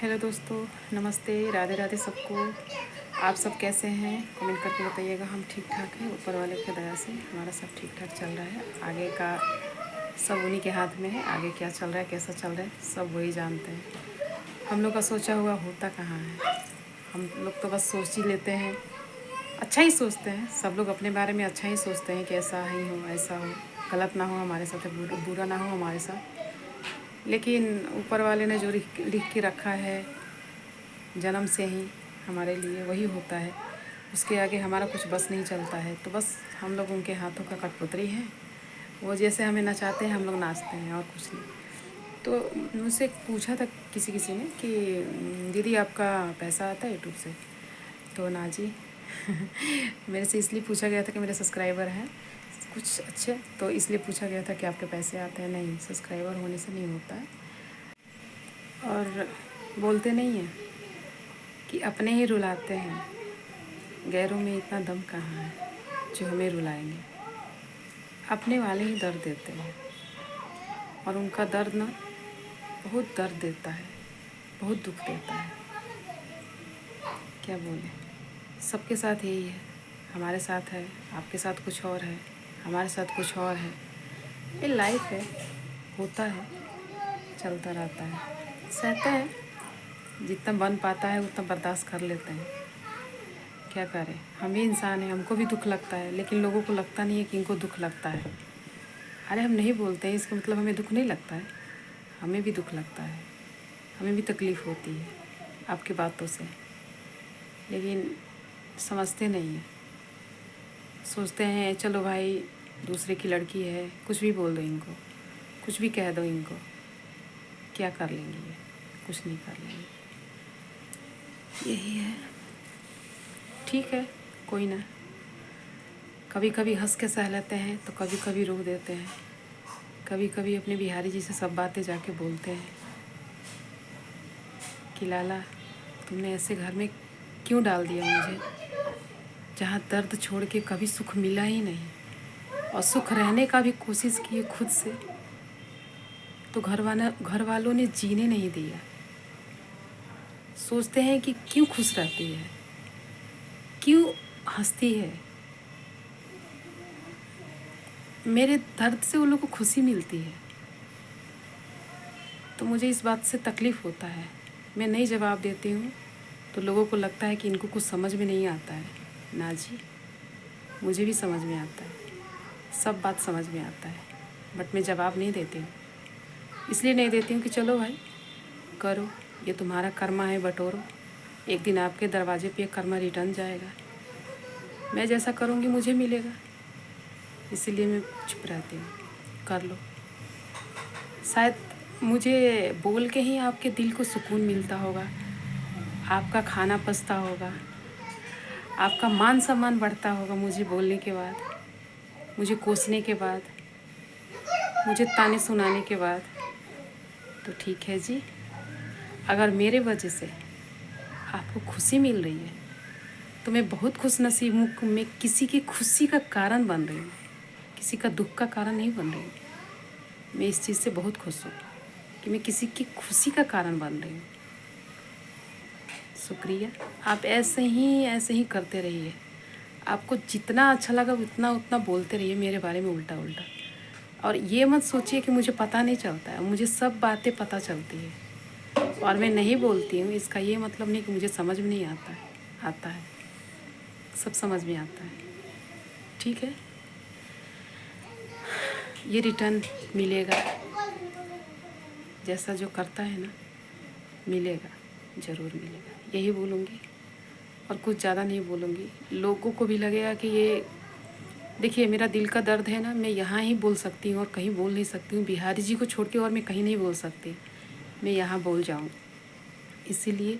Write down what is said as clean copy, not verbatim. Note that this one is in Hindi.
हेलो दोस्तों, नमस्ते, राधे राधे सबको। आप सब कैसे हैं? कमेंट करके बताइएगा। हम ठीक ठाक हैं, ऊपर वाले की दया से हमारा सब ठीक ठाक चल रहा है। आगे का सब उन्हीं के हाथ में है। आगे क्या चल रहा है, कैसा चल रहा है, सब वही जानते हैं। हम लोग का सोचा हुआ होता कहाँ है। हम लोग तो बस सोच ही लेते हैं, अच्छा ही सोचते हैं। सब लोग अपने बारे में अच्छा ही सोचते हैं कि ऐसा ही हो, ऐसा हो, गलत ना हो हमारे साथ, बुरा ना हो हमारे साथ। लेकिन ऊपर वाले ने जो लिख के रखा है जन्म से ही हमारे लिए, वही होता है। उसके आगे हमारा कुछ बस नहीं चलता है। तो बस हम लोग उनके हाथों का कठपुतली हैं। वो जैसे हमें नचाते हैं हम लोग नाचते हैं, और कुछ नहीं। तो मुझसे पूछा था किसी ने कि दीदी आपका पैसा आता है यूट्यूब से? तो ना जी मेरे से इसलिए पूछा गया था कि मेरे सब्सक्राइबर हैं कुछ अच्छे, तो इसलिए पूछा गया था कि आपके पैसे आते हैं। नहीं, सब्सक्राइबर होने से नहीं होता है। और बोलते नहीं हैं कि अपने ही रुलाते हैं, गैरों में इतना दम कहाँ है जो हमें रुलाएंगे। अपने वाले ही दर्द देते हैं, और उनका दर्द ना बहुत दर्द देता है, बहुत दुख देता है। क्या बोलें, सबके साथ यही है। हमारे साथ है, आपके साथ कुछ और है, हमारे साथ कुछ और है। ये लाइफ है, होता है, चलता रहता है, सहते हैं। जितना बन पाता है उतना बर्दाश्त कर लेते हैं। क्या करें, हम भी इंसान हैं, हमको भी दुख लगता है। लेकिन लोगों को लगता नहीं है कि इनको दुख लगता है। अरे हम नहीं बोलते हैं इसका मतलब हमें दुख नहीं लगता है। हमें भी दुख लगता है, हमें भी तकलीफ़ होती है आपकी बातों से। लेकिन समझते नहीं हैं, सोचते हैं चलो भाई दूसरे की लड़की है, कुछ भी बोल दो इनको, कुछ भी कह दो इनको, क्या कर लेंगी ये, कुछ नहीं कर लेंगे। यही है, ठीक है, कोई ना। कभी कभी हंस के सह लेते हैं तो कभी कभी रो देते हैं। कभी कभी अपने बिहारी जी से सब बातें जाके बोलते हैं कि लाला तुमने ऐसे घर में क्यों डाल दिया मुझे, जहाँ दर्द छोड़ के कभी सुख मिला ही नहीं, और सुख रहने का भी कोशिश किए खुद से, तो घर वालों ने जीने नहीं दिया। सोचते हैं कि क्यों खुश रहती है, क्यों हंसती है। मेरे दर्द से उन लोगों को खुशी मिलती है, तो मुझे इस बात से तकलीफ़ होता है। मैं नहीं जवाब देती हूँ तो लोगों को लगता है कि इनको कुछ समझ में नहीं आता है। ना जी, मुझे भी समझ में आता है, सब बात समझ में आता है, बट मैं जवाब नहीं देती हूँ। इसलिए नहीं देती हूँ कि चलो भाई करो, ये तुम्हारा कर्मा है, बटोरो। एक दिन आपके दरवाजे पे कर्मा रिटर्न जाएगा। मैं जैसा करूँगी मुझे मिलेगा, इसीलिए मैं चुप रहती हूँ। कर लो, शायद मुझे बोल के ही आपके दिल को सुकून मिलता होगा, आपका खाना पचता होगा, आपका मान सम्मान बढ़ता होगा मुझे बोलने के बाद, मुझे कोसने के बाद, मुझे ताने सुनाने के बाद। तो ठीक है जी, अगर मेरे वजह से आपको खुशी मिल रही है तो मैं बहुत खुश नसीब हूँ। मैं किसी की खुशी का कारण बन रही हूँ, किसी का दुख का कारण नहीं बन रही हूँ। मैं इस चीज़ से बहुत खुश हूँ कि मैं किसी की खुशी का कारण बन रही हूँ। शुक्रिया, आप ऐसे ही करते रहिए। आपको जितना अच्छा लगा उतना बोलते रहिए मेरे बारे में उल्टा उल्टा। और ये मत सोचिए कि मुझे पता नहीं चलता है, मुझे सब बातें पता चलती है और मैं नहीं बोलती हूँ। इसका ये मतलब नहीं कि मुझे समझ में नहीं आता है, आता है, सब समझ में आता है। ठीक है, ये रिटर्न मिलेगा, जैसा जो करता है ना मिलेगा, ज़रूर मिलेगा। यही बोलूँगी और कुछ ज़्यादा नहीं बोलूँगी। लोगों को भी लगेगा कि ये देखिए मेरा दिल का दर्द है ना, मैं यहाँ ही बोल सकती हूँ और कहीं बोल नहीं सकती हूँ। बिहारी जी को छोड़ के और मैं कहीं नहीं बोल सकती, मैं यहाँ बोल जाऊँ। इसीलिए